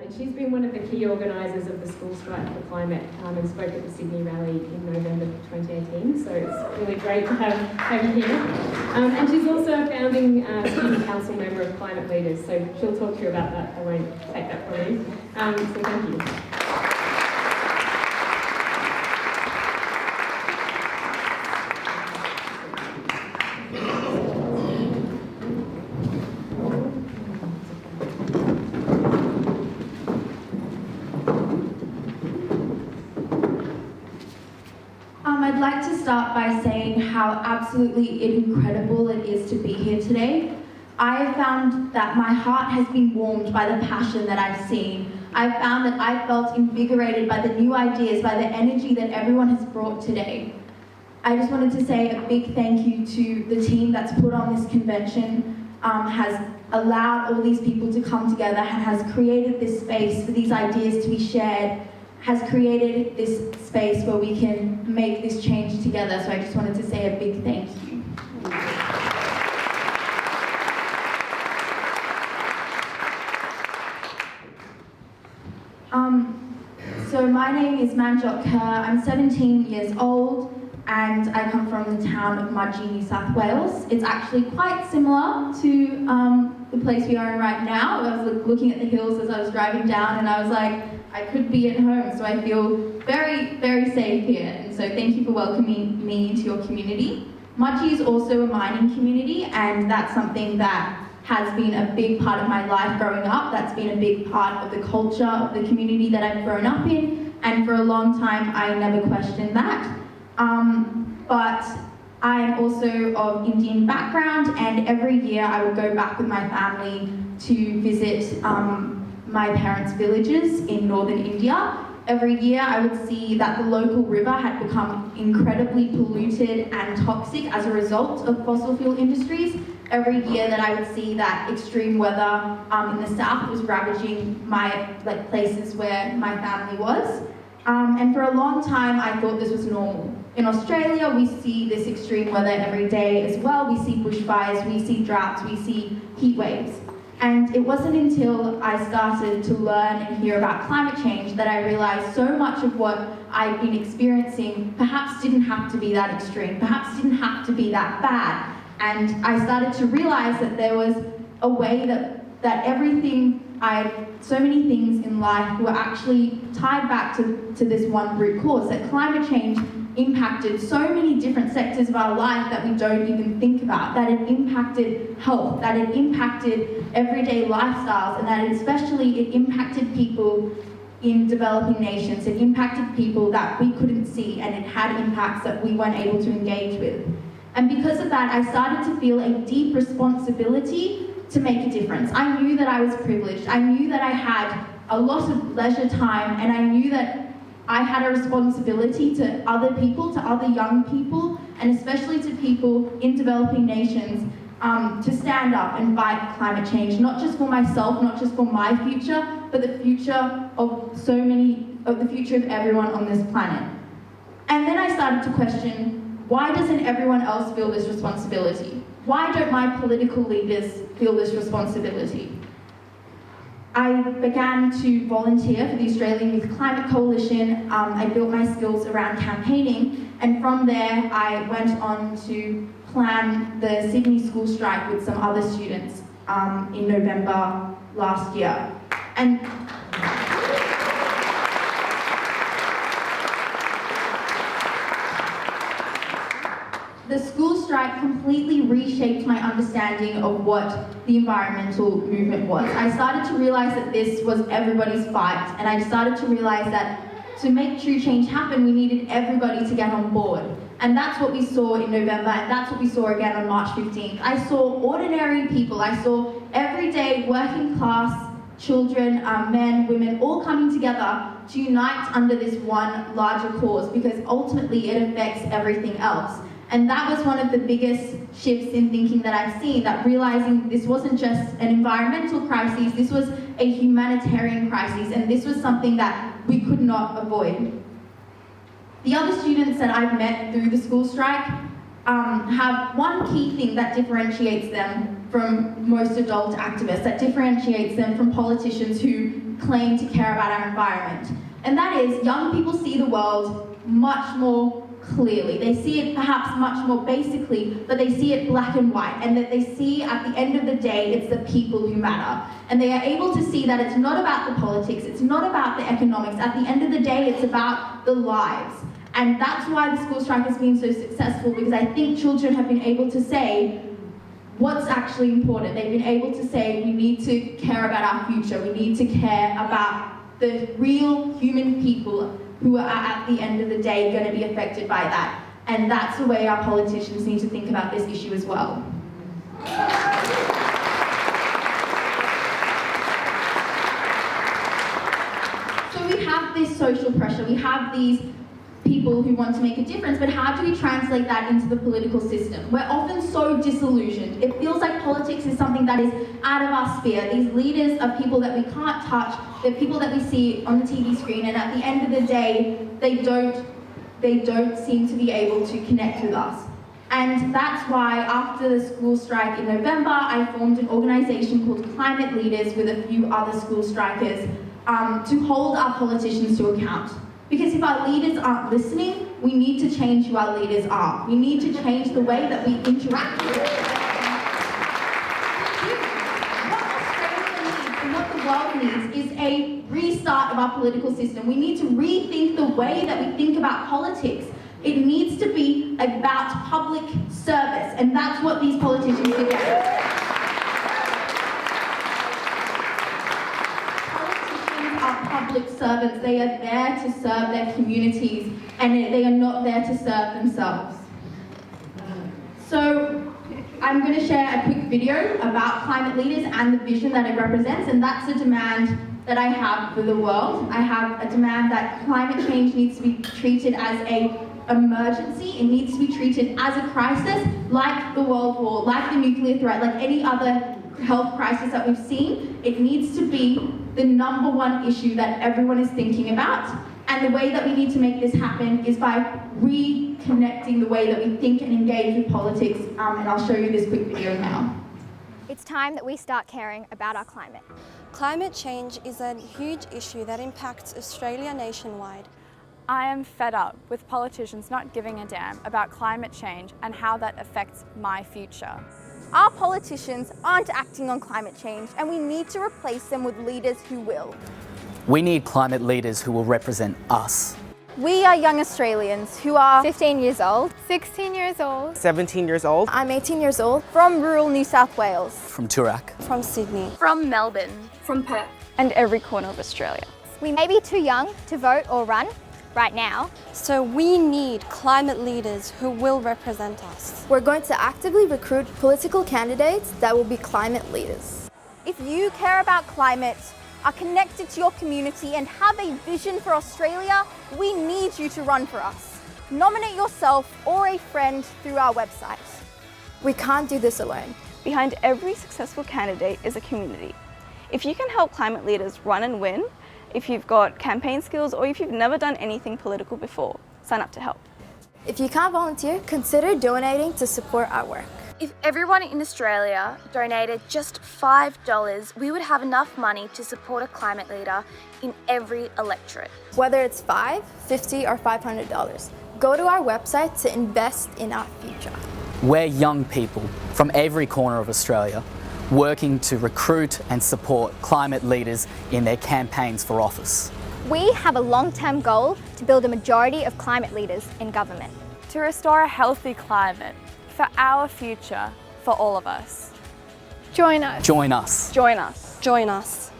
and she's been one of the key organisers of the School Strike for Climate and spoke at the Sydney rally in November 2018, so it's really great to have you here. And she's also a founding student council member of Climate Leaders, so she'll talk to you about that. I won't take that from you. So thank you. I'd like to start by saying how absolutely incredible it is to be here today. I have found that my heart has been warmed by the passion that I've seen. I've found that I felt invigorated by the new ideas, by the energy that everyone has brought today. I just wanted to say a big thank you to the team that's put on this convention, has allowed all these people to come together and has created this space for these ideas to be shared, has created this space where we can make this change together. So I just wanted to say a big thank you. So my name is Manjot. I'm 17 years old and I come from the town of Mudgee, New South Wales. It's actually quite similar to the place we are in right now. I was looking at the hills as I was driving down and I was like, I could be at home, so I feel very, very safe here. And so thank you for welcoming me into your community. Mudgee is also a mining community, and that's something that has been a big part of my life growing up. That's been a big part of the culture of the community that I've grown up in, and for a long time I never questioned that. But I'm also of Indian background, and every year I would go back with my family to visit my parents' villages in northern India. Every year I would see that the local river had become incredibly polluted and toxic as a result of fossil fuel industries. Every year that I would see that extreme weather in the south was ravaging my places where my family was. And for a long time I thought this was normal. In Australia we see this extreme weather every day as well. We see bushfires, we see droughts, we see heat waves. And it wasn't until I started to learn and hear about climate change that I realized so much of what I'd been experiencing perhaps didn't have to be that extreme, perhaps didn't have to be that bad. And I started to realize that there was a way that everything, so many things in life were actually tied back to this one root cause, that climate change impacted so many different sectors of our life that we don't even think about, that it impacted health, that it impacted everyday lifestyles, and that especially it impacted people in developing nations. It impacted people that we couldn't see, and it had impacts that we weren't able to engage with. And because of that, I started to feel a deep responsibility to make a difference. I knew that I was privileged. I knew that I had a lot of leisure time, and I knew that I had a responsibility to other people, to other young people, and especially to people in developing nations to stand up and fight climate change, not just for myself, not just for my future, but the future of the future of everyone on this planet. And then I started to question, why doesn't everyone else feel this responsibility? Why don't my political leaders feel this responsibility? I began to volunteer for the Australian Youth Climate Coalition. I built my skills around campaigning, and from there I went on to plan the Sydney school strike with some other students in November last year. And the school strike completely reshaped my understanding of what the environmental movement was. I started to realize that this was everybody's fight, and I started to realize that to make true change happen, we needed everybody to get on board. And that's what we saw in November, and that's what we saw again on March 15th. I saw ordinary people, I saw everyday working class children, men, women, all coming together to unite under this one larger cause, because ultimately it affects everything else. And that was one of the biggest shifts in thinking that I've seen, that realizing this wasn't just an environmental crisis, this was a humanitarian crisis, and this was something that we could not avoid. The other students that I've met through the school strike have one key thing that differentiates them from most adult activists, that differentiates them from politicians who claim to care about our environment. And that is, young people see the world much more clearly. They see it perhaps much more basically, but they see it black and white, and that they see at the end of the day, it's the people who matter. And they are able to see that it's not about the politics, it's not about the economics. At the end of the day, it's about the lives. And that's why the school strike has been so successful, because I think children have been able to say what's actually important. They've been able to say, we need to care about our future, we need to care about the real human people who are at the end of the day going to be affected by that. And that's the way our politicians need to think about this issue as well. So we have this social pressure, we have these people who want to make a difference, but how do we translate that into the political system? We're often so disillusioned. It feels like politics is something that is out of our sphere. These leaders are people that we can't touch, they're people that we see on the TV screen, and at the end of the day, they don't seem to be able to connect with us. And that's why after the school strike in November, I formed an organisation called Climate Leaders with a few other school strikers to hold our politicians to account. Because if our leaders aren't listening, we need to change who our leaders are. We need to change the way that we interact with them. What Australia needs and what the world needs is a restart of our political system. We need to rethink the way that we think about politics. It needs to be about public service, and that's what these politicians are getting. Public servants, they are there to serve their communities, and they are not there to serve themselves. So I'm going to share a quick video about climate leaders and the vision that it represents, and that's a demand that I have for the world. I have a demand that climate change needs to be treated as an emergency. It needs to be treated as a crisis, like the World War, like the nuclear threat, like any other health crisis that we've seen. It needs to be the number one issue that everyone is thinking about. And the way that we need to make this happen is by reconnecting the way that we think and engage with politics. And I'll show you this quick video now. It's time that we start caring about our climate. Climate change is a huge issue that impacts Australia nationwide. I am fed up with politicians not giving a damn about climate change and how that affects my future. Our politicians aren't acting on climate change, and we need to replace them with leaders who will. We need climate leaders who will represent us. We are young Australians who are 15 years old, 16 years old, 17 years old. I'm 18 years old, from rural New South Wales, From Toorak. From Sydney. from Melbourne, from Perth. and every corner of Australia. We may be too young to vote or run right now. So we need climate leaders who will represent us. We're going to actively recruit political candidates that will be climate leaders. If you care about climate, are connected to your community and have a vision for Australia, we need you to run for us. Nominate yourself or a friend through our website. We can't do this alone. Behind every successful candidate is a community. If you can help climate leaders run and win, if you've got campaign skills, or if you've never done anything political before, sign up to help. If you can't volunteer, consider donating to support our work. If everyone in Australia donated just $5, we would have enough money to support a climate leader in every electorate. Whether it's $5, $50, or $500, go to our website to invest in our future. We're young people from every corner of Australia working to recruit and support climate leaders in their campaigns for office. We have a long-term goal to build a majority of climate leaders in government. To restore a healthy climate for our future, for all of us. Join us. Join us. Join us. Join us.